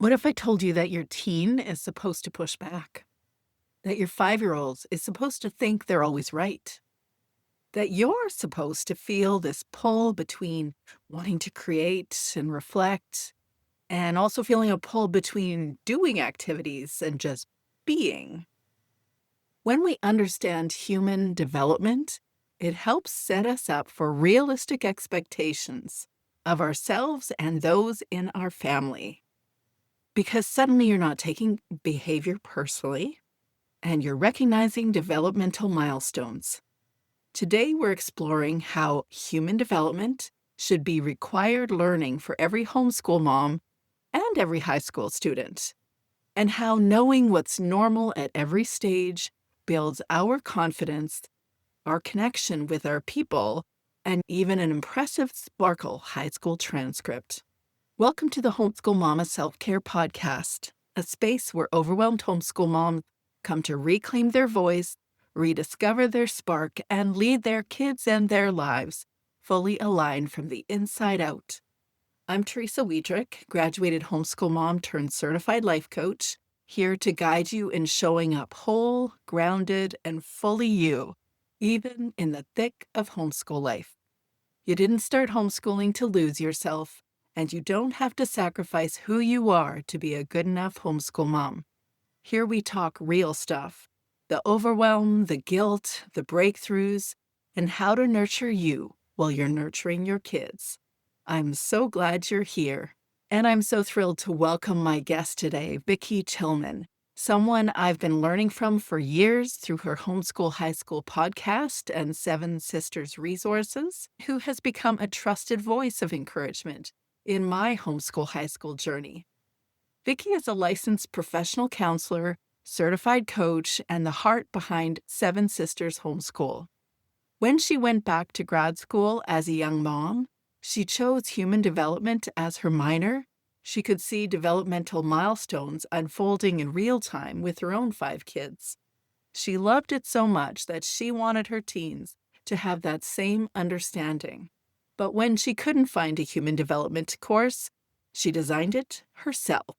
What if I told you that your teen is supposed to push back? That your 5-year-old is supposed to think they're always right? That you're supposed to feel this pull between wanting to create and reflect, and also feeling a pull between doing activities and just being? When we understand human development, it helps set us up for realistic expectations of ourselves and those in our family. Because suddenly you're not taking behavior personally and you're recognizing developmental milestones. Today, we're exploring how human development should be required learning for every homeschool mom and every high school student, and how knowing what's normal at every stage builds our confidence, our connection with our people, and even an impressive sparkle high school transcript. Welcome to the Homeschool Mama Self-Care Podcast, a space where overwhelmed homeschool moms come to reclaim their voice, rediscover their spark, and lead their kids and their lives fully aligned from the inside out. I'm Teresa Wiedrick, graduated homeschool mom turned certified life coach, here to guide you in showing up whole, grounded, and fully you, even in the thick of homeschool life. You didn't start homeschooling to lose yourself, and you don't have to sacrifice who you are to be a good enough homeschool mom. Here we talk real stuff, the overwhelm, the guilt, the breakthroughs, and how to nurture you while you're nurturing your kids. I'm so glad you're here, and I'm so thrilled to welcome my guest today, Vicki Tillman, someone I've been learning from for years through her Homeschool High School podcast and Seven Sisters resources, who has become a trusted voice of encouragement in my homeschool high school journey. Vicki is a licensed professional counselor, certified coach, and the heart behind Seven Sisters Homeschool. When she went back to grad school as a young mom, she chose human development as her minor. She could see developmental milestones unfolding in real time with her own 5 kids. She loved it so much that she wanted her teens to have that same understanding. But when she couldn't find a human development course, she designed it herself.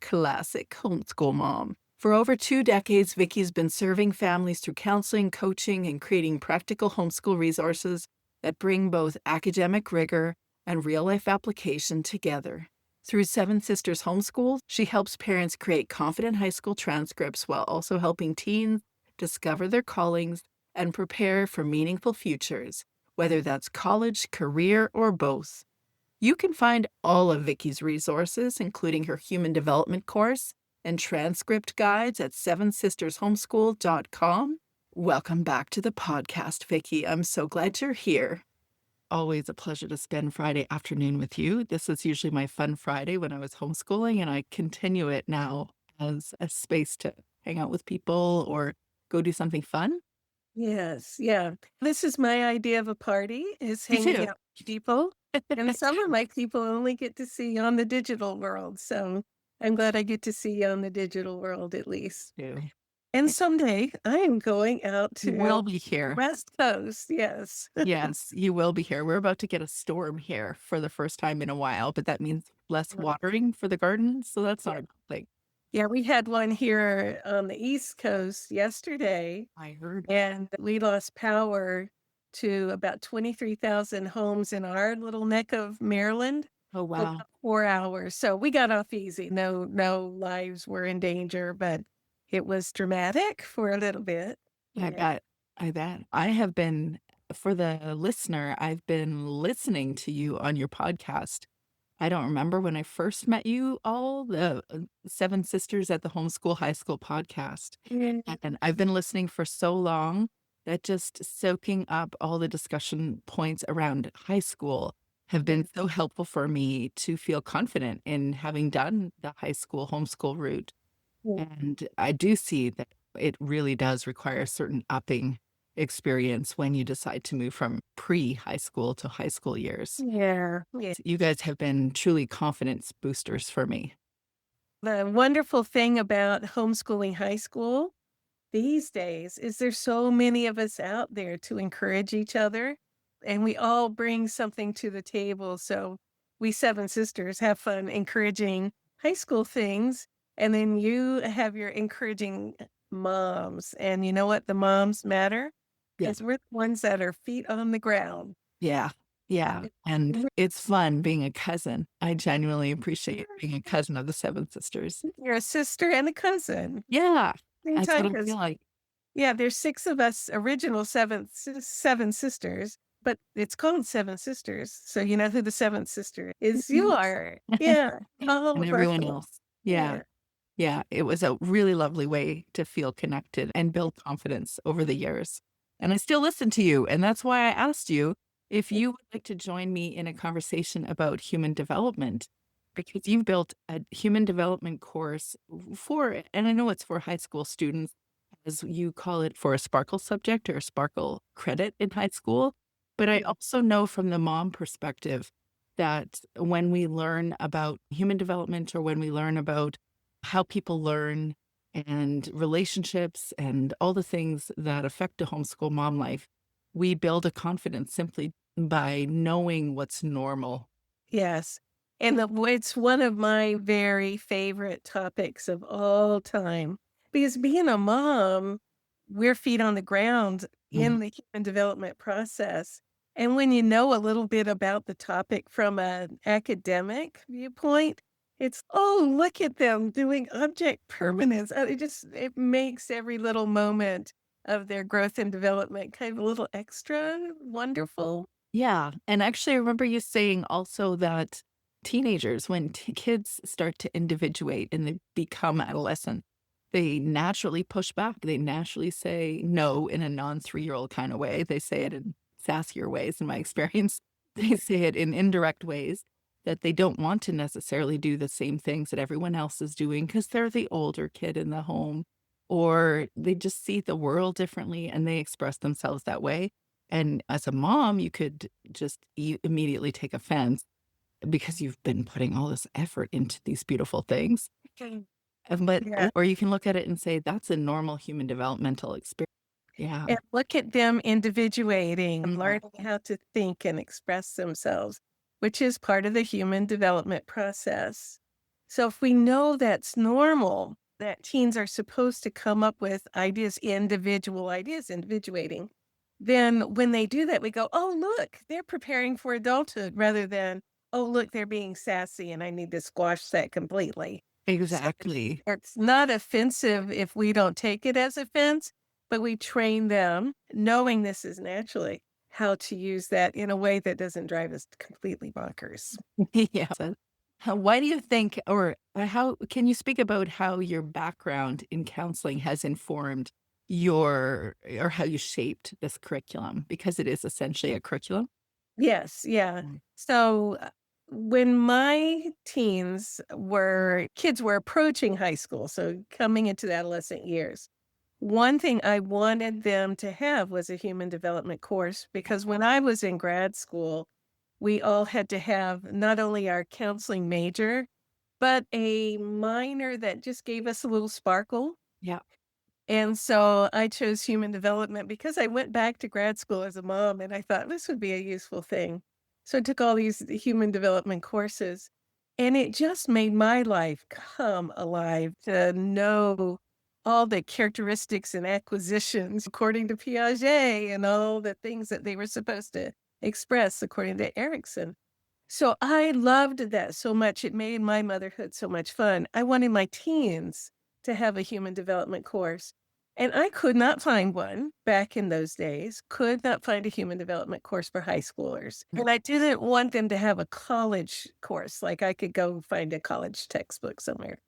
Classic homeschool mom. For over 2 decades, Vicki's been serving families through counseling, coaching, and creating practical homeschool resources that bring both academic rigor and real-life application together. Through Seven Sisters Homeschool, she helps parents create confident high school transcripts while also helping teens discover their callings and prepare for meaningful futures, whether that's college, career, or both. You can find all of Vicki's resources, including her human development course and transcript guides at sevensistershomeschool.com. Welcome back to the podcast, Vicki. I'm so glad you're here. Always a pleasure to spend Friday afternoon with you. This is usually my fun Friday when I was homeschooling, and I continue it now as a space to hang out with people or go do something fun. Yes, yeah. This is my idea of a party, is Me hanging too. out with people, and some of my people only get to see on the digital world, so I'm glad I get to see you on the digital world at least. Too. And someday I am going out You to will be the here. West Coast, yes. Yes, you will be here. We're about to get a storm here for the first time in a while, but that means less watering for the garden, so that's not Yeah. a bad thing. Yeah, we had one here on the East Coast yesterday, I heard. and we lost power to about 23,000 homes in our little neck of Maryland Oh, for wow. about 4 hours. So we got off easy. No lives were in danger, but it was dramatic for a little bit. I Yeah. bet. I bet. I have been, for the listener, I've been listening to you on your podcast. I don't remember when I first met you all, the Seven Sisters at the Homeschool High School podcast. Mm. And I've been listening for so long that just soaking up all the discussion points around high school have been so helpful for me to feel confident in having done the high school homeschool route. And I do see that it really does require a certain upping experience when you decide to move from pre-high school to high school years. Yeah. Yeah. You guys have been truly confidence boosters for me. The wonderful thing about homeschooling high school these days is there's so many of us out there to encourage each other, and we all bring something to the table. So we Seven Sisters have fun encouraging high school things, and then you have your encouraging moms. And you know what? The moms matter Yeah. because we're the ones that are feet on the ground. Yeah. Yeah. And We're it's fun being a cousin. I genuinely appreciate being a cousin of the Seven Sisters. You're a sister and a cousin. Yeah. Same That's what time, I feel because like. yeah, there's 6 of us original Seven Sisters, but it's called Seven Sisters, so you know who the 7th sister is. You are. Yeah, all And of our everyone family. else. Yeah. Yeah. Yeah, it was a really lovely way to feel connected and build confidence over the years. And I still listen to you, and that's why I asked you if you would like to join me in a conversation about human development, because you've built a human development course for, and I know it's for high school students, as you call it, for a Sparkle subject or a Sparkle credit in high school. But I also know from the mom perspective that when we learn about human development or when we learn about how people learn and relationships and all the things that affect a homeschool mom life, we build a confidence simply by knowing what's normal. Yes, and it's one of my very favorite topics of all time, because being a mom, we're feet on the ground Mhm. in the human development process, and when you know a little bit about the topic from an academic viewpoint, it's, "Oh, look at them doing object permanence," it makes every little moment of their growth and development kind of a little extra wonderful. Yeah, and actually, I remember you saying also that teenagers, when kids start to individuate and they become adolescent, they naturally push back. They naturally say no in a non-3-year-old kind of way. They say it in sassier ways, in my experience. They say it in indirect ways that they don't want to necessarily do the same things that everyone else is doing because they're the older kid in the home, or they just see the world differently and they express themselves that way. And as a mom, you could just immediately take offense because you've been putting all this effort into these beautiful things. Okay. But Yeah. or you can look at it and say, that's a normal human developmental experience. Yeah. And look at them individuating and Mhm. learning how to think and express themselves, which is part of the human development process. So if we know that's normal, that teens are supposed to come up with ideas, individual ideas, individuating, then when they do that, we go, oh, look, they're preparing for adulthood rather than, oh, look, they're being sassy and I need to squash that completely. So Exactly. it's not offensive if we don't take it as offense, but we train them, knowing this is naturally, how to use that in a way that doesn't drive us completely bonkers. Yeah. So, why do you think, or how can you speak about how your background in counseling has informed your, or how you shaped this curriculum? Because it is essentially a curriculum. Yes, yeah. Mm. So, when my kids were approaching high school, so coming into the adolescent years, one thing I wanted them to have was a human development course because when I was in grad school, we all had to have not only our counseling major, but a minor that just gave us a little sparkle. Yeah. And so I chose human development because I went back to grad school as a mom and I thought this would be a useful thing. So I took all these human development courses and it just made my life come alive to know all the characteristics and acquisitions according to Piaget and all the things that they were supposed to express according to Erickson. So I loved that so much. It made my motherhood so much fun. I wanted my teens to have a human development course. And I could not find one back in those days, could not find a human development course for high schoolers. And I didn't want them to have a college course, like I could go find a college textbook somewhere,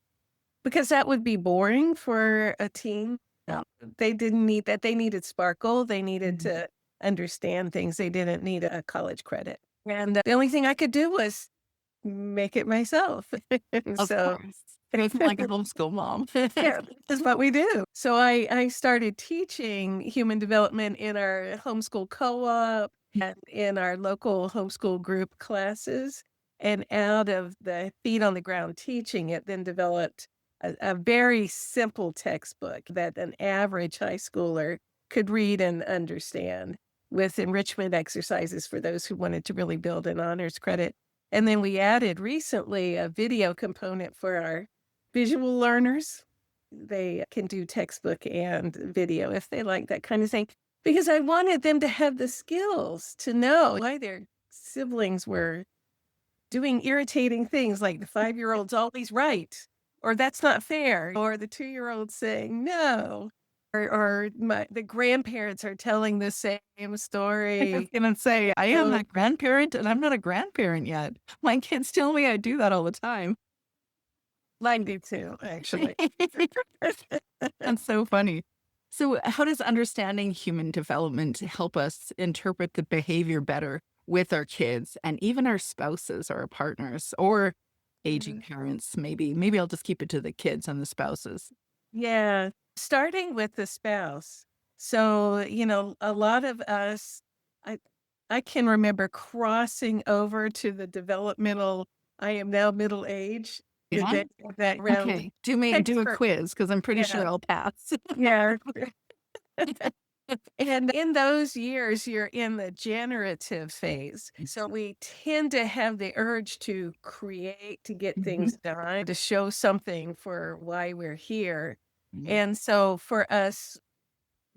because that would be boring for a teen. They didn't need that. They needed sparkle. They needed Mhm. to understand things. They didn't need a college credit. And the only thing I could do was make it myself. Of So course. Like a homeschool mom. yeah, that's what we do. So I started teaching human development in our homeschool co-op and in our local homeschool group classes. And out of the feet on the ground teaching it, then developed a very simple textbook that an average high schooler could read and understand with enrichment exercises for those who wanted to really build an honors credit. And then we added recently a video component for our visual learners. They can do textbook and video if they like that kind of thing, because I wanted them to have the skills to know why their siblings were doing irritating things like the 5-year-old's always right, or that's not fair, or the 2-year-old saying no, or the grandparents are telling the same I was story. gonna say, I am So that grandparent, and I'm not a grandparent yet. My kids tell me I do that all the time. mine do too, actually. That's so funny. So, how does understanding human development help us interpret the behavior better with our kids and even our spouses or our partners or aging Mhm. parents? Maybe I'll just keep it to the kids and the spouses. Yeah, starting with the spouse. So, a lot of us, I I can remember crossing over to the developmental, I am now middle age, Yeah. that round Okay. Do a expert. quiz because I'm pretty Yeah, sure I'll pass. yeah. And in those years, you're in the generative phase. So we tend to have the urge to create, to get Mhm. things done, to show something for why we're here. Mhm. And so for us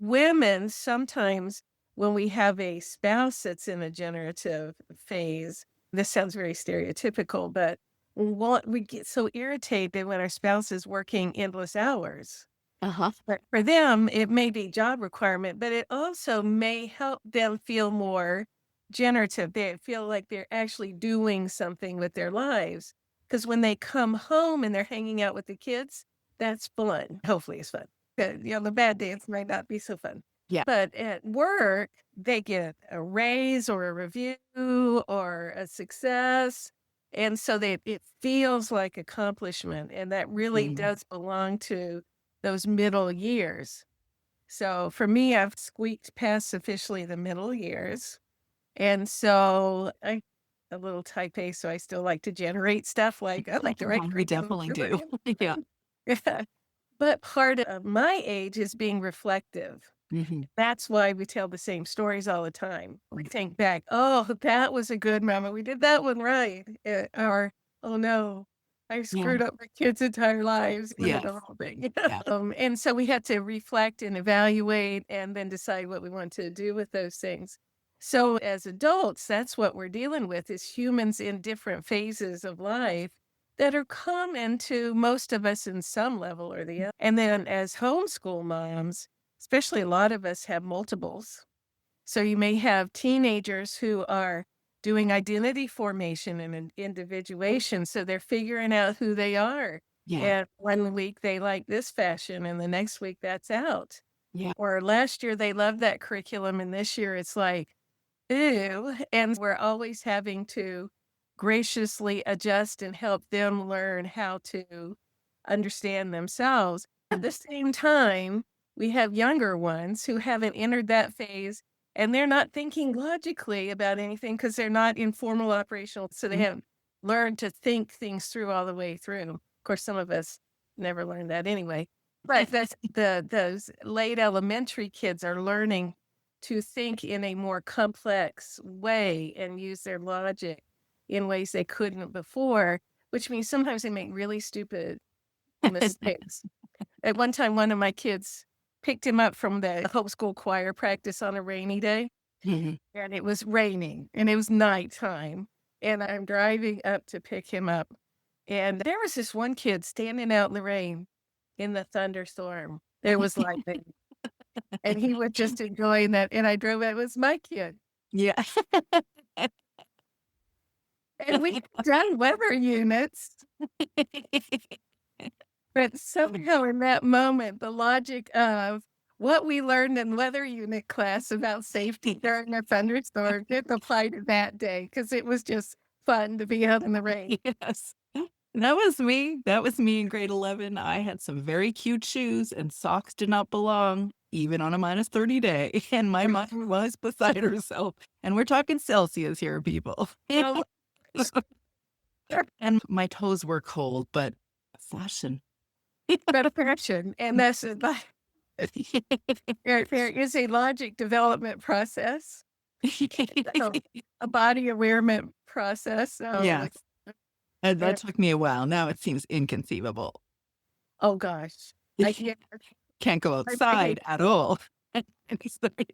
women, sometimes when we have a spouse that's in a generative phase, this sounds very stereotypical, but we get so irritated when our spouse is working endless hours. Uh-huh. But for them, it may be job requirement, but it also may help them feel more generative. They feel like they're actually doing something with their lives. Because when they come home and they're hanging out with the kids, that's fun. Hopefully, it's fun. The bad days might not be so fun. Yeah. But at work, they get a raise or a review or a success. And so it feels like accomplishment. And that really Mm. does belong to those middle years. So for me, I've squeaked past officially the middle years. And so I a little type A, so I still like to generate stuff like I like to write We curriculum. definitely do. Yeah. Yeah. But part of my age is being reflective. Mhm. That's why we tell the same stories all the time. We think back, "Oh, that was a good moment. We did that one right." Or, "Oh, no, I Yeah. screwed up my kids' entire lives," the Yes. whole thing. Yeah. And so we have to reflect and evaluate and then decide what we want to do with those things. So as adults, that's what we're dealing with is humans in different phases of life that are common to most of us in some level or the other. And then as homeschool moms, especially a lot of us have multiples. So you may have teenagers who are doing identity formation and individuation. So they're figuring out who they are. Yeah. And one week they like this fashion and the next week that's out. Yeah. Or last year they loved that curriculum and this year it's like, ew. And we're always having to graciously adjust and help them learn how to understand themselves. At the same time, we have younger ones who haven't entered that phase and they're not thinking logically about anything because they're not in formal operational. So they Mhm. haven't learned to think things through all the way through. Of course, some of us never learned that anyway. But that's those late elementary kids are learning to think in a more complex way and use their logic in ways they couldn't before, which means sometimes they make really stupid mistakes. At one time, one of my kids picked him up from the homeschool choir practice on a rainy day, Mhm. and it was raining and it was nighttime. And I'm driving up to pick him up. And there was this one kid standing out in the rain in the thunderstorm. There was lightning. And he was just enjoying that. And I drove, it was my kid. Yeah. And we done weather units. But somehow in that moment, the logic of what we learned in weather unit class about safety during a thunderstorm didn't apply to that day because it was just fun to be out in the rain. Yes. That was me. That was me in grade 11. I had some very cute shoes and socks did not belong even on a -30 day, and my mother was beside herself, and we're talking Celsius here, people. Oh, And my toes were cold, but fashion. Gratification, and there is a logic development process. So, a body awareness process, so Yes, it's and eh that took me a while. Now it seems inconceivable. oh gosh. I can't Can't go I think outside at all. And he's 30.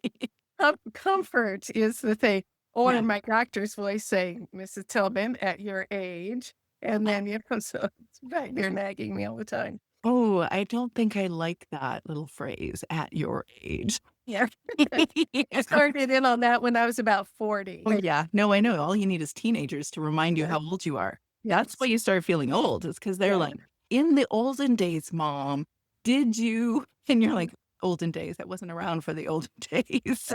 comfort is the thing. Or Yeah. my doctor's voice saying, "Mrs. Tillman, at your age," and then, so it's back there nagging me all the time. Oh, I don't think I like that little phrase, "at your age." Yeah. Started in on that when I was about 40. Oh, yeah. No, I know. All you need is teenagers to remind you Yeah. how old you are. That's why Yes. you start feeling old, is because 'cause they're Yeah. like, "In the olden days, mom, did you" and you're like, "Olden days? I wasn't around for the olden days."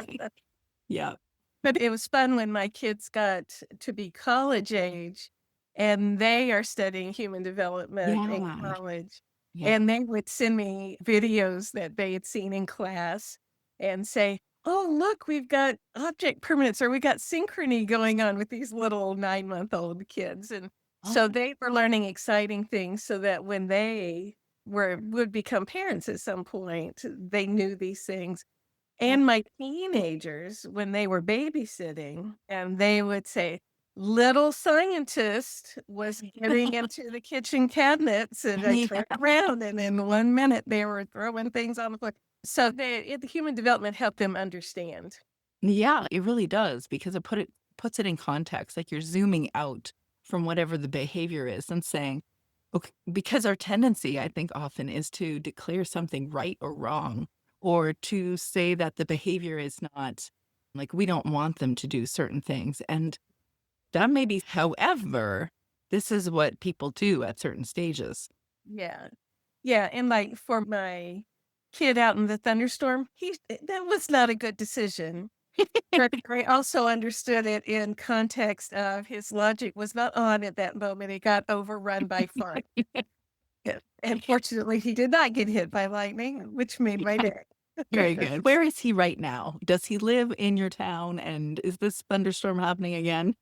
Yeah. But it was fun when my kids got to be college age, and they are studying human development in Yeah. college, Yeah. and they would send me videos that they had seen in class and say, "Oh, look, we've got object permanence, or we got synchrony going on with these little 9-month-old kids," and Oh, so they were learning exciting things so that when they would become parents at some point, they knew these things. yeah. And my teenagers, when they were babysitting, and they would say, "Little scientist was getting into the kitchen cabinets," and I Yeah. turned around, and in 1 minute, they were throwing things on the floor. So the human development helped them understand. Yeah, it really does because it puts it in context, like you're zooming out from whatever the behavior is and saying, "Okay," because our tendency, I think, often is to declare something right or wrong, or to say that the behavior is not like, we don't want them to do certain things, and that may be however, this is what people do at certain stages. Yeah. Yeah, and, like, for my kid out in the thunderstorm, that was not a good decision. But I also understood it in context of his logic was not on at that moment, it got overrun by fun. Yeah, and fortunately, he did not get hit by lightning, which made my day. Very good. Where is he right now? Does he live in your town, and is this thunderstorm happening again?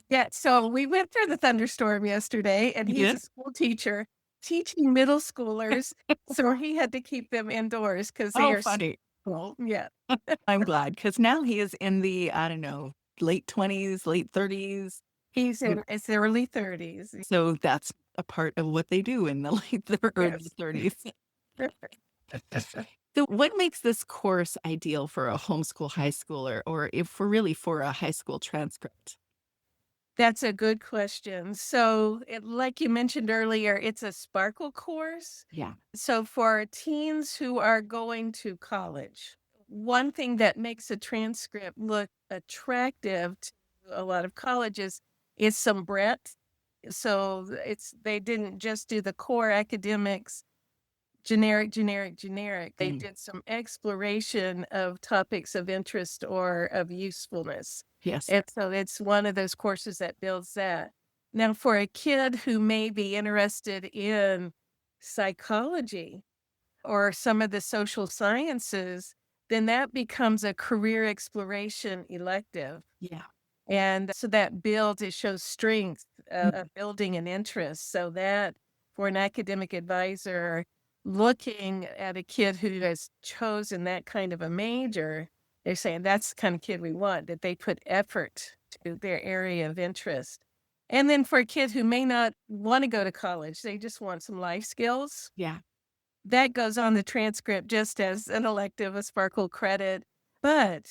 Yeah, so we went through the thunderstorm yesterday, and You he's a did? school teacher teaching middle schoolers, so he had to keep them indoors because they Oh, are funny. school. Yeah. I'm glad because now he is in the, I don't know, late 20s, late 30s. He's in his early 30s. So that's a part of what they do in the early Yes. 30s. So what makes this course ideal for a homeschool high schooler or if for really for a high school transcript? That's a good question. So, like you mentioned earlier, it's a Sparkle course. Yeah. So, for teens who are going to college, one thing that makes a transcript look attractive to a lot of colleges is some breadth. So, they didn't just do the core academics, generic, generic, generic. They Mm. did some exploration of topics of interest or of usefulness. Yes. And so it's one of those courses that builds that. Now, for a kid who may be interested in psychology or some of the social sciences, then that becomes a career exploration elective. Yeah. And so that builds, it shows strength, Mhm. building an interest. So that for an academic advisor looking at a kid who has chosen that kind of a major, they're saying that's the kind of kid we want, that they put effort to their area of interest. And then for a kid who may not want to go to college, they just want some life skills, Yeah. that goes on the transcript just as an elective, a sparkle credit, but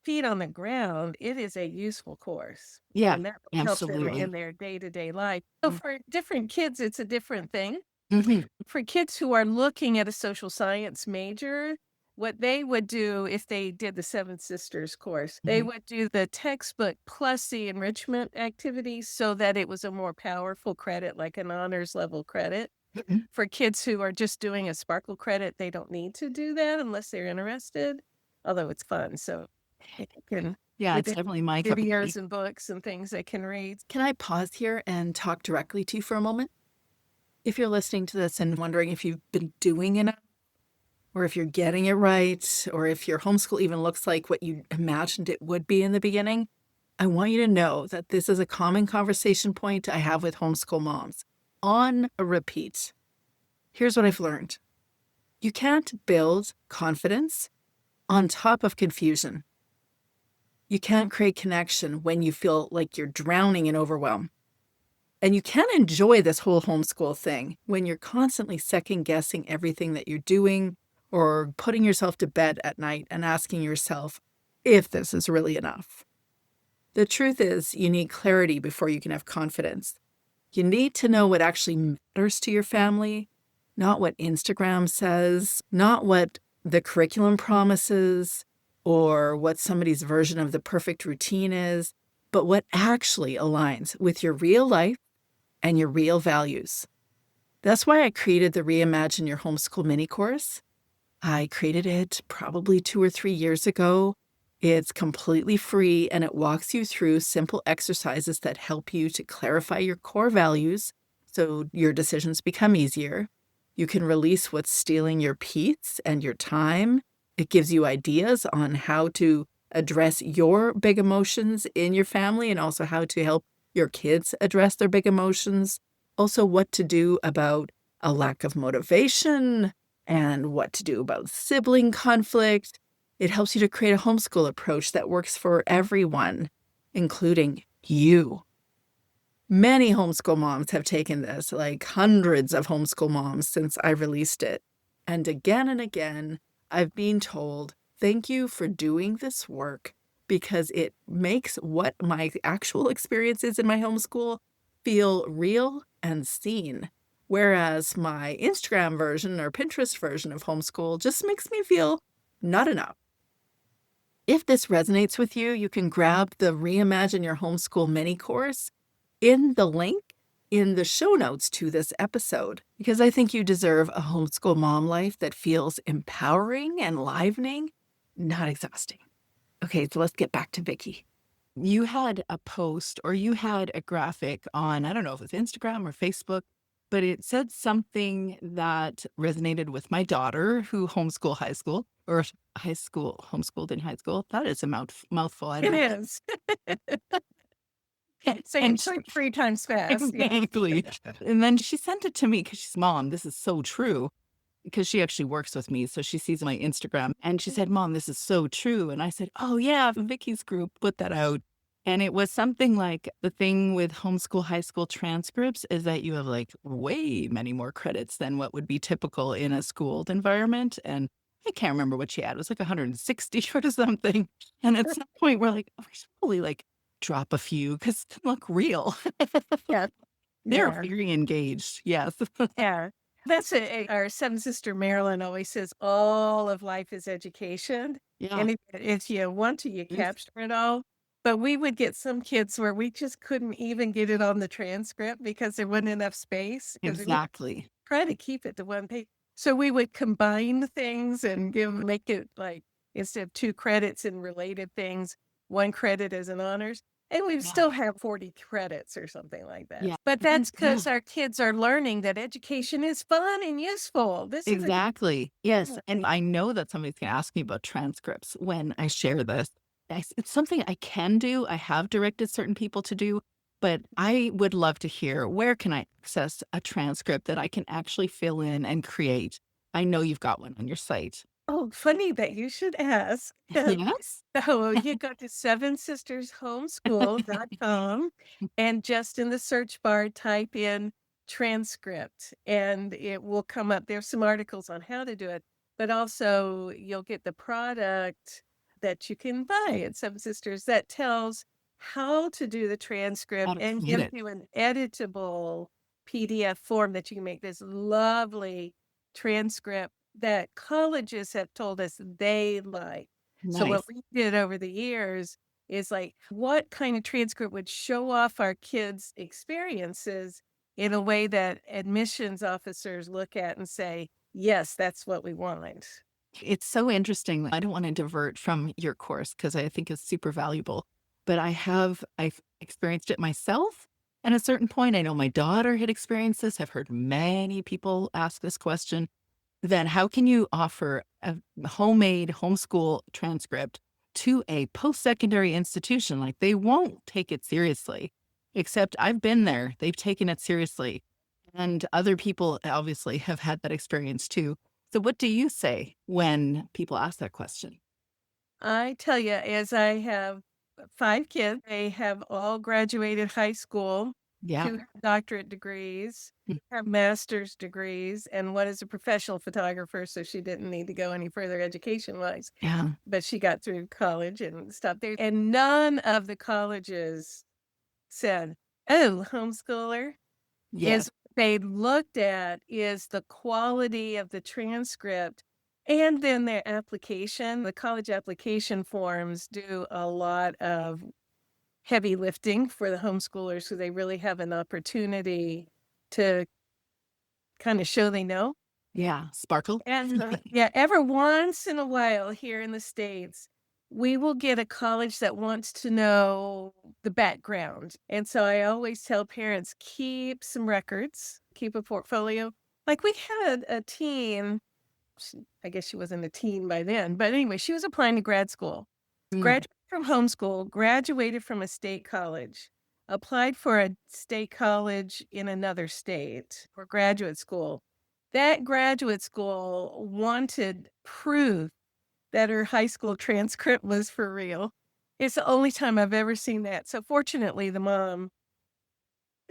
feet on the ground, it is a useful course, Yeah. and that will help them in Absolutely. their day-to-day life. So for different kids, it's a different thing. Mhm. For kids who are looking at a social science major, what they would do if they did the Seven Sisters course, they Mhm. would do the textbook plus the enrichment activities so that it was a more powerful credit, like an honors level credit. Mhm. For kids who are just doing a sparkle credit, they don't need to do that unless they're interested, although it's fun, so they can Yeah, with it's the definitely my cup of tea. videos and books and things they can read. Can I pause here and talk directly to you for a moment? If you're listening to this and wondering if you've been doing enough, or if you're getting it right, or if your homeschool even looks like what you imagined it would be in the beginning, I want you to know that this is a common conversation point I have with homeschool moms on a repeat. Here's what I've learned: you can't build confidence on top of confusion. You can't create connection when you feel like you're drowning in overwhelm. And you can enjoy this whole homeschool thing when you're constantly second guessing everything that you're doing or putting yourself to bed at night and asking yourself if this is really enough. The truth is, you need clarity before you can have confidence. You need to know what actually matters to your family, not what Instagram says, not what the curriculum promises, or what somebody's version of the perfect routine is, but what actually aligns with your real life and your real values. That's why I created the Reimagine Your Homeschool mini course. I created it probably 2 or 3 years ago. It's completely free and it walks you through simple exercises that help you to clarify your core values so your decisions become easier. You can release what's stealing your peace and your time. It gives you ideas on how to address your big emotions in your family and also how to help your kids address their big emotions. Also, what to do about a lack of motivation and what to do about sibling conflict. It helps you to create a homeschool approach that works for everyone, including you. Many homeschool moms have taken this, like hundreds of homeschool moms since I released it. And again, I've been told, thank you for doing this work because it makes what my actual experience is in my homeschool feel real and seen. Whereas my Instagram version or Pinterest version of homeschool just makes me feel not enough. If this resonates with you, you can grab the Reimagine Your Homeschool mini course in the link in the show notes to this episode, because I think you deserve a homeschool mom life that feels empowering and enlivening, not exhausting. Okay, so let's get back to Vicki. You had a post or you had a graphic on, I don't know if it's Instagram or Facebook, but it said something that resonated with my daughter who homeschool high school or high school, homeschooled in high school. That is a mouthful. I It don't know. is. Say And it 3 times fast. Yeah. exactly. And then she sent it to me because she's mom. This is so true because she actually works with me. So she sees my Instagram and she said, Mom, this is so true. And I said, oh, yeah, Vicky's group put that out. And it was something like the thing with homeschool high school transcripts is that you have like way many more credits than what would be typical in a schooled environment. And I can't remember what she had. It was like 160 or something. And at some point, we're like, oh, we should probably like drop a few because it look real. Yeah. They're Yeah. very engaged. Yes. Yeah. That's our seven sister Marilyn always says all of life is education. Yeah. And if you want to, you Yes. capture it all. But we would get some kids where we just couldn't even get it on the transcript because there wasn't enough space. Because we would Exactly. try to keep it to one page. So we would combine things and make it like instead of 2 credits in related things, 1 credit as an honors. And we'd Yeah. still have 40 credits or something like that. Yeah. But that's Yeah. because our kids are learning that education is fun and useful. This is Exactly. Yes. Yeah. And I know that somebody's going to ask me about transcripts when I share this. It's something I can do. I have directed certain people to do, but I would love to hear where can I access a transcript that I can actually fill in and create. I know you've got one on your site. Oh, funny that you should ask. Yes. So you go to sevensistershomeschool.com and just in the search bar, type in transcript and it will come up. There's some articles on how to do it, but also you'll get the product that you can buy at Seven Sisters that tells how to do the transcript How to and create gives it. you an editable PDF form that you can make this lovely transcript that colleges have told us they like. So what Nice. we did over the years is like, what kind of transcript would show off our kids' experiences in a way that admissions officers look at and say, yes, that's what we want. It's so interesting. I don't want to divert from your course because I think it's super valuable, but I've experienced it myself. And at a certain point, I know my daughter had experienced this. I've heard many people ask this question. Then how can you offer a homemade homeschool transcript to a post-secondary institution? Like they won't take it seriously, except I've been there. They've taken it seriously. And other people obviously have had that experience too. So what do you say when people ask that question? I tell you, as I have 5 kids. They have all graduated high school, Yeah. 2 have doctorate degrees, Mm. have master's degrees, and one is a professional photographer, so she didn't need to go any further education-wise, Yeah. but she got through college and stopped there. And none of the colleges said, "Oh, homeschooler." Yes. Is they looked at is the quality of the transcript and then their application. The college application forms do a lot of heavy lifting for the homeschoolers, so they really have an opportunity to kinda show they know. Yeah. Sparkle. And, yeah, every once in a while here in the States, we will get a college that wants to know the background. And so I always tell parents, keep some records, keep a portfolio. Like we had a teen, I guess she wasn't a teen by then, but anyway, she was applying to grad school. Mm. Graduated from homeschool, graduated from a state college, applied for a state college in another state for graduate school. That graduate school wanted proof that her high school transcript was for real. It's the only time I've ever seen that. So fortunately, the mom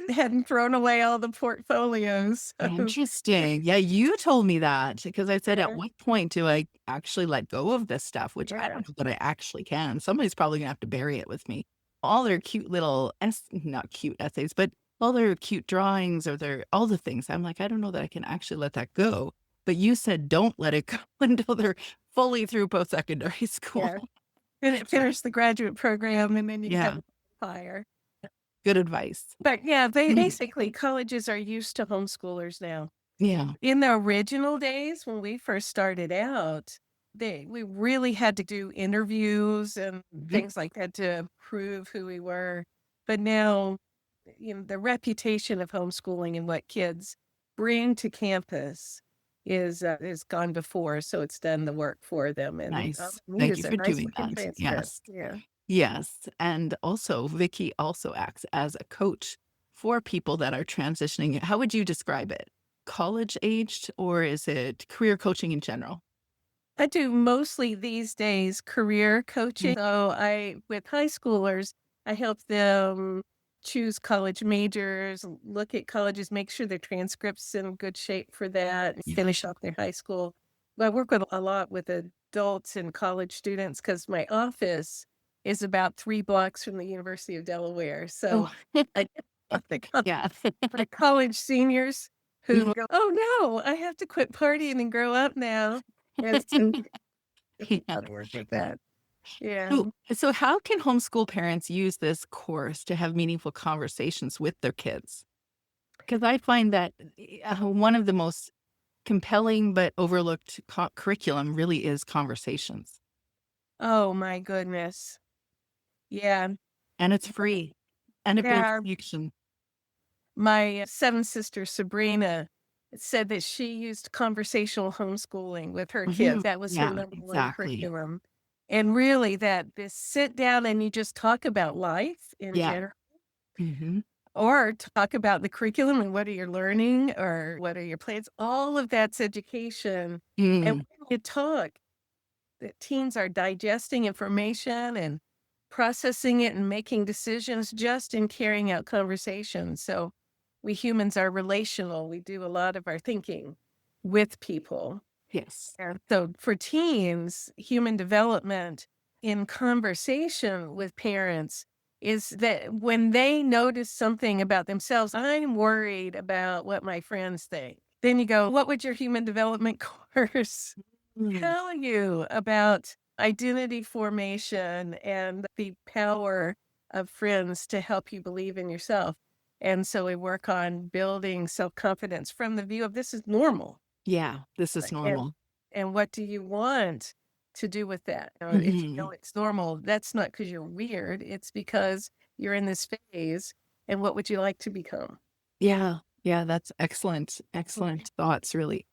hadn't thrown away all the portfolios. So Interesting. Yeah, you told me that because I said, at yeah, what point do I actually let go of this stuff? Which I yeah. don't know that I actually can. Somebody's probably gonna have to bury it with me. All their cute little not cute essays, but all their cute drawings or their all the things. I'm like, I don't know that I can actually let that go. But you said don't let it go until they're fully through post-secondary school. Yeah. Finish the graduate program and then you can have Yeah, a fire. good advice. But yeah, they basically colleges are used to homeschoolers now. Yeah. In the original days when we first started out, we really had to do interviews and Mhm. things like that to prove who we were. But now, the reputation of homeschooling and what kids bring to campus is gone before, so it's done the work for them, and all Nice. they need Thank is you a for nice doing looking that. transcript. Yes. Yeah. Yes, and also Vicky also acts as a coach for people that are transitioning. How would you describe it? College aged or is it career coaching in general? I do mostly these days career Mm. coaching. So with high schoolers, I help them choose college majors, look at colleges, make sure their transcripts in good shape for that, and Yeah. finish off their high school. But I work with a lot with adults and college students because my office is about 3 blocks from the University of Delaware. So Oh, I yeah. my college seniors Mhm. who go, "Oh no, I have to quit partying and grow up now." And so Yeah. how to work with that. Yeah. So how can homeschool parents use this course to have meaningful conversations with their kids? Because I find that one of the most compelling but overlooked curriculum really is conversations, Oh my goodness. Yeah. and it's free and it builds Yeah. connection. My 7 sister Sabrina said that she used conversational homeschooling with her kids. Mhm. That was her Yeah, number 1 exactly. curriculum. And really that this sit down and you just talk about life in Yeah. general Mhm. or talk about the curriculum and what are you learning or what are your plans. All of that's education. And Mm. when you talk, the teens are digesting information and processing it and making decisions just in carrying out conversations. So we humans are relational. We do a lot of our thinking with people. Yes. And so for teens, human development in conversation with parents is that when they notice something about themselves, I'm worried about what my friends think. Then you go, what would your human development course Mm. tell you about identity formation and the power of friends to help you believe in yourself. And so we work on building self-confidence from the view of this is normal. Yeah, this is And normal. and what do you want to do with that? If you know Mhm. it's normal, that's not because you're weird. It's because you're in this phase. And what would you like to become? Yeah, yeah, that's excellent, excellent thoughts, really.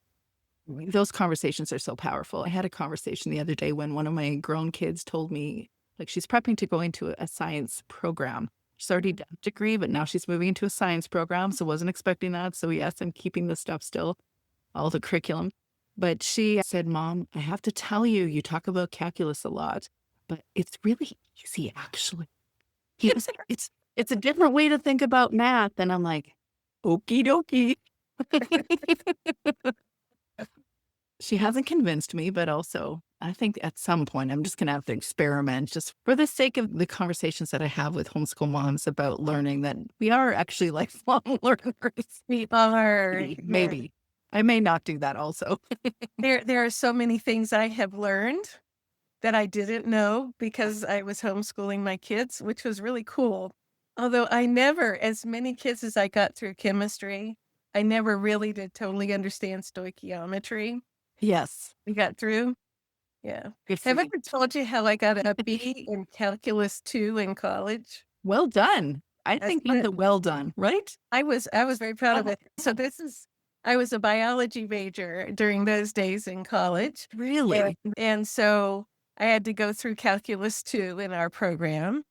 Those conversations are so powerful. I had a conversation the other day when one of my grown kids told me, like, she's prepping to go into a science program. She's already done a degree, but now she's moving into a science program, so wasn't expecting that. So yes, I'm keeping the stuff still, all the curriculum. But she said, "Mom, I have to tell you, you talk about calculus a lot. but it's really easy, actually. He was like, it's a different way to think about math. And I'm like, okie dokie. She hasn't convinced me, but also I think at some point I'm just going to have to experiment just for the sake of the conversations that I have with homeschool moms about learning that we are actually lifelong learners. We are. Maybe. I may not do that also. There are so many things I have learned that I didn't know because I was homeschooling my kids, which was really cool. Although I never, as many kids as I got through chemistry, I never really did totally understand stoichiometry. Yes. We got through. Yeah. Good for Have I you. ever told you how I got a B in calculus 2 in college? Well done. I That's think that's a well done, right? I was very proud of it. So I was a biology major during those days in college. Really? And so I had to go through calculus 2 in our program.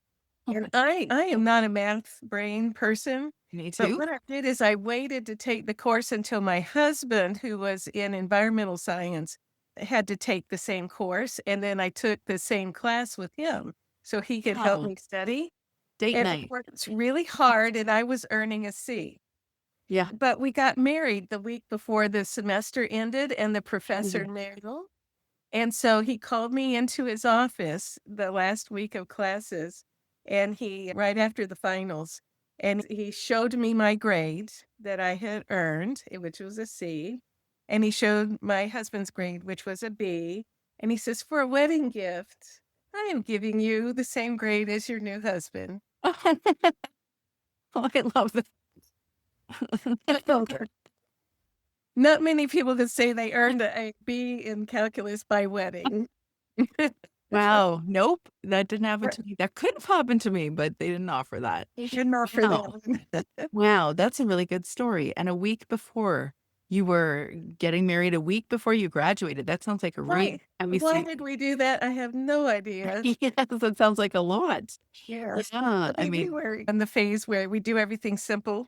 And I am not a math brain person, Me but too. what I did is I waited to take the course until my husband, who was in environmental science, had to take the same course, and then I took the same class with him so he could help Wow. me study. Date And night. it worked really hard, and I was earning a C. Yeah. But we got married the week before the semester ended, and the professor knew. And so he called me into his office the last week of classes, and right after the finals, and he showed me my grade that I had earned, which was a C. And he showed my husband's grade, which was a B. And he says, "For a wedding gift, I am giving you the same grade as your new husband." Oh, I love that. Not many people can say they earned a B in calculus by wedding. Wow. Nope. That didn't happen to me. That could have happened to me, but they didn't offer that. He didn't offer Wow. that one. Wow. That's a really good story. And a week before you were getting married, a week before you graduated. That sounds like a Why? really Why did we do that? I have no idea. yes, that sounds like a lot. Yeah. Yeah. I We mean, were in the phase where we do everything simple.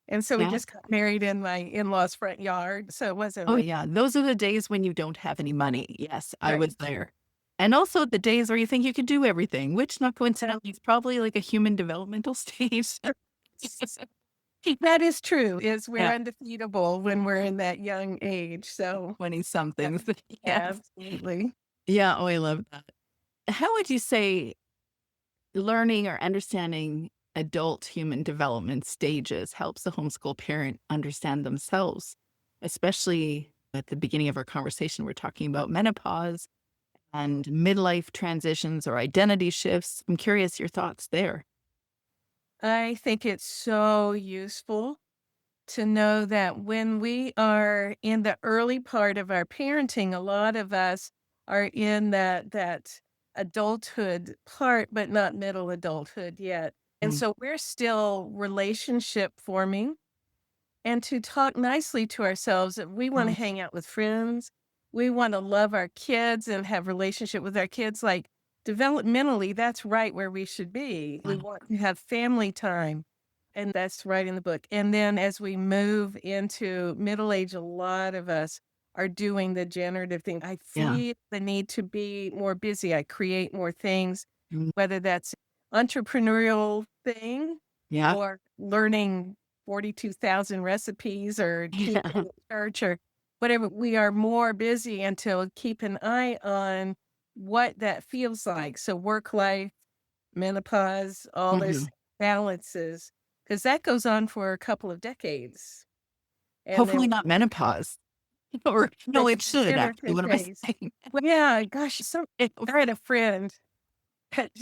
And so we yeah. just got married in my in-laws' front yard. So it wasn't Oh, really yeah. Those are the days when you don't have any money. Yes, I right. was there. And also the days where you think you can do everything, which not coincidentally is probably like a human developmental stage. That is true, is we're Yeah. undefeatable when we're in that young age. So 20 yeah, somethings. Yes. absolutely. Yeah. Oh, I love that. How would you say learning or understanding adult human development stages helps the homeschool parent understand themselves, especially at the beginning of our conversation? We're talking about menopause and midlife transitions or identity shifts. I'm curious your thoughts there. I think it's so useful to know that when we are in the early part of our parenting, a lot of us are in that adulthood part, but not middle adulthood yet. And Mm, so we're still relationship forming and to talk nicely to ourselves that we want to mm, hang out with friends. We want to love our kids and have relationship with our kids. Like developmentally, that's right where we should be. We mm. want to have family time. And that's right in the book. And then as we move into middle age, a lot of us are doing the generative thing. I Yeah. feel the need to be more busy. I create more things, Mm, whether that's entrepreneurial thing yeah. or learning 42,000 recipes or teaching Yeah. at church or whatever. We are more busy and to keep an eye on what that feels like. So work life, menopause, all those Mhm. balances, because that goes on for a couple of decades. And then Hopefully not menopause. Or no, it should actually. What am I days. saying? Well, yeah, gosh, I had a friend,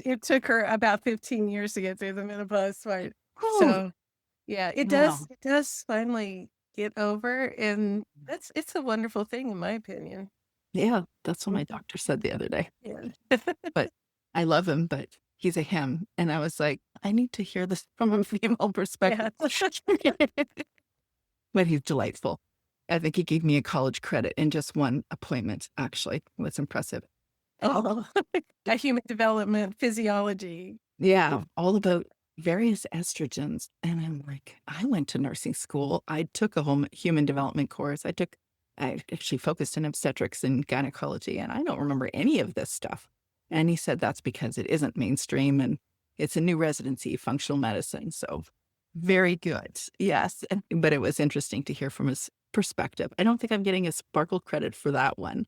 it took her about 15 years to get through the menopause part. Whew. So yeah, Wow. it does finally get over, and it's a wonderful thing in my opinion. Yeah, that's what my Mhm. doctor said the other day. Yeah. But I love him, but he's a him. And I was like, I need to hear this from a female Yeah. perspective. But he's delightful. I think he gave me a college credit in just one appointment, actually. It was impressive. Oh, a human development physiology. Yeah, all about various estrogens. And I'm like, I went to nursing school. I took a home human development course. I actually focused in obstetrics and gynecology, and I don't remember any of this stuff. And he said that's because it isn't mainstream and it's a new residency, functional medicine. So very good. Yes. But it was interesting to hear from his perspective. I don't think I'm getting a Sparkle credit for that one.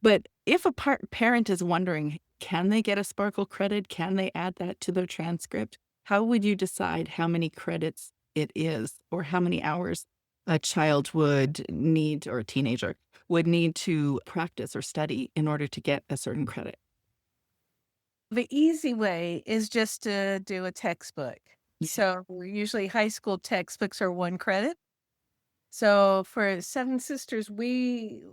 But if a parent is wondering, can they get a Sparkle credit? Can they add that to their transcript? How would you decide how many credits it is or how many hours a child would need or a teenager would need to practice or study in order to get a certain credit? The easy way is just to do a textbook. Yeah. So usually high school textbooks are 1 credit. So for Seven Sisters,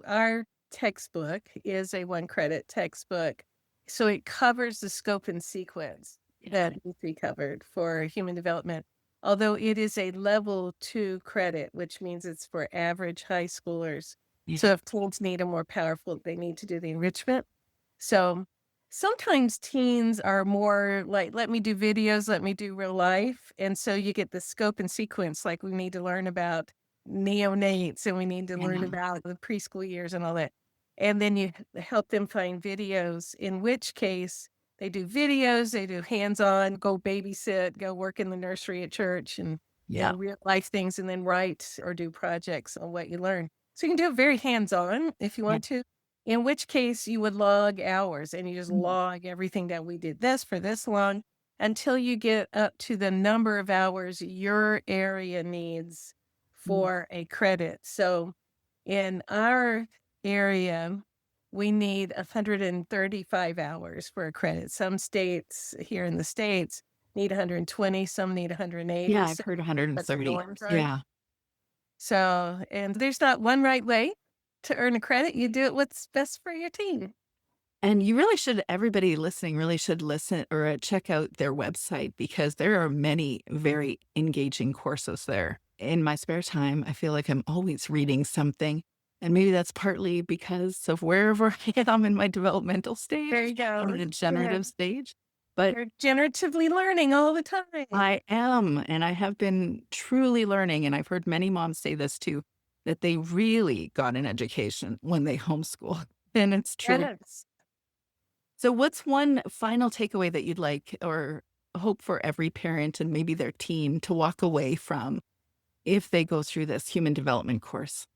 our textbook is a 1 credit textbook. So it covers the scope and sequence that we covered for human development. Although it is a level 2 credit, which means it's for average high schoolers. Yeah. So if teens need a more powerful, they need to do the enrichment. So sometimes teens are more like, let me do videos, let me do real life. And so you get the scope and sequence, like we need to learn about neonates and we need to learn about the preschool years and all that. And then you help them find videos, in which case they do videos, they do hands-on, go babysit, go work in the nursery at church and real life things, and then write or do projects on what you learn. So you can do it very hands-on if you want to. In which case you would log hours and you just log everything that we did this for this long until you get up to the number of hours your area needs for a credit. So in our area, we need 135 hours for a credit. Some states here in the States need 120, some need 180. Yeah, I've heard 130. Yeah. So, and there's not one right way to earn a credit. You do it what's best for your teen. And you really should, everybody listening really should listen or check out their website because there are many very engaging courses there. In my spare time, I feel like I'm always reading something. And maybe that's partly because of wherever I am in my developmental stage. There you go. I'm in a generative stage. But you're generatively learning all the time. I am. And I have been truly learning. And I've heard many moms say this too, that they really got an education when they homeschool. And it's true. Yes. So what's one final takeaway that you'd like or hope for every parent and maybe their teen to walk away from if they go through this human development course?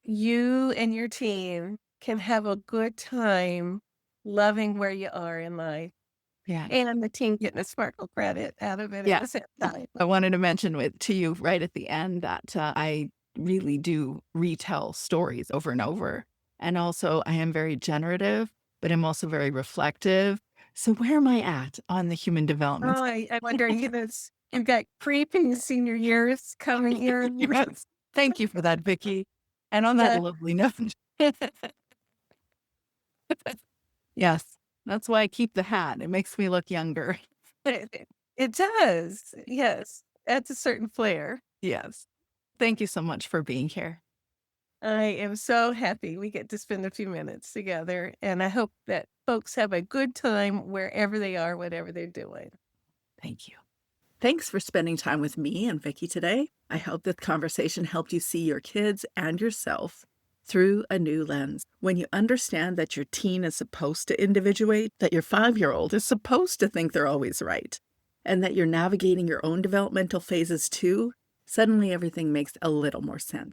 You and your team can have a good time loving where you are in life. Yeah. And the team getting a Sparkle credit out of it at the same time. I wanted to mention to you right at the end that I really do retell stories over and over. And also I am very generative, but I'm also very reflective. So where am I at on the human development? Oh, I wonder, you've got creeping senior years coming here. Yes. Thank you for that, Vicki. And on that lovely note. Yes, that's why I keep the hat. It makes me look younger. It does. Yes. Adds a certain flair. Yes. Thank you so much for being here. I am so happy we get to spend a few minutes together. And I hope that folks have a good time wherever they are, whatever they're doing. Thank you. Thanks for spending time with me and Vicki today. I hope this conversation helped you see your kids and yourself through a new lens. When you understand that your teen is supposed to individuate, that your 5-year-old is supposed to think they're always right, and that you're navigating your own developmental phases too, suddenly everything makes a little more sense.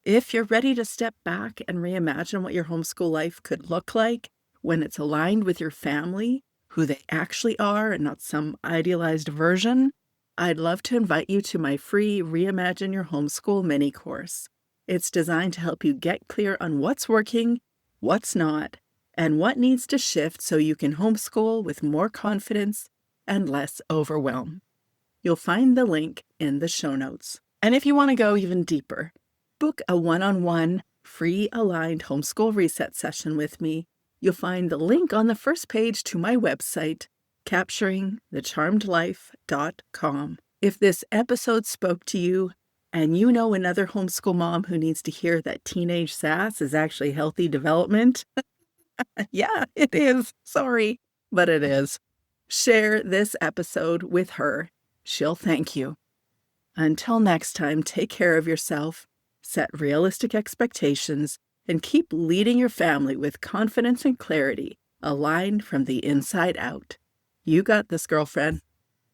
If you're ready to step back and reimagine what your homeschool life could look like when it's aligned with your family, who they actually are and not some idealized version, I'd love to invite you to my free Reimagine Your Homeschool mini course. It's designed to help you get clear on what's working, what's not, and what needs to shift so you can homeschool with more confidence and less overwhelm. You'll find the link in the show notes. And if you want to go even deeper, book a one-on-one free aligned homeschool reset session with me. You'll find the link on the first page to my website, capturingthecharmedlife.com. If this episode spoke to you and you know another homeschool mom who needs to hear that teenage sass is actually healthy development, yeah, it is. Sorry, but it is. Share this episode with her. She'll thank you. Until next time, take care of yourself, set realistic expectations, and keep leading your family with confidence and clarity, aligned from the inside out. You got this, girlfriend.